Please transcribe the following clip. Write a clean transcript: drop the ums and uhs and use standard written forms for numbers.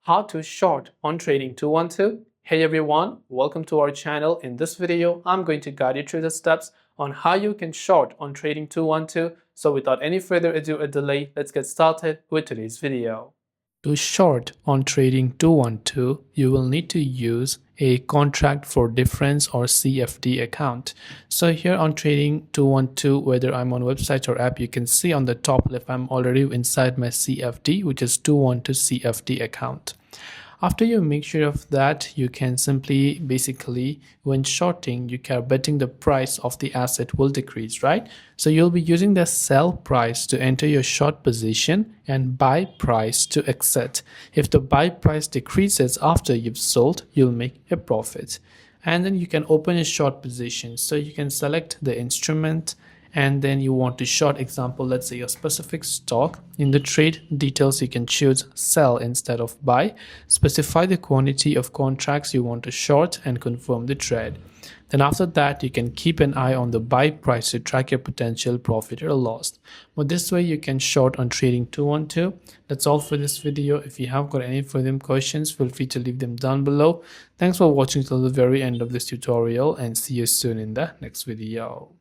How to short on Trading 212. Hey everyone, welcome to our channel. In this video, I'm going to guide you through the steps on how you can short on Trading 212. So without any further ado or delay, let's get started with today's video. To short on Trading 212, you will need to use a contract for difference or CFD account. So here on Trading 212, whether I'm on website or app, you can see on the top left I'm already inside my CFD, which is 212 CFD account. After you make sure of that, you can simply basically when shorting, you are betting the price of the asset will decrease, right? So you'll be using the sell price to enter your short position and buy price to exit. If the buy price decreases after you've sold, you'll make a profit. And then you can open a short position. So you can select the instrument and then you want to short, example, let's say a specific stock. In the trade details, you can choose sell instead of buy, specify the quantity of contracts you want to short and confirm the trade. Then after that, you can keep an eye on the buy price to track your potential profit or loss. But this way you can short on Trading 212. That's all for this video. If you have got any further questions, feel free to leave them down below. Thanks for watching till the very end of this tutorial and see you soon in the next video.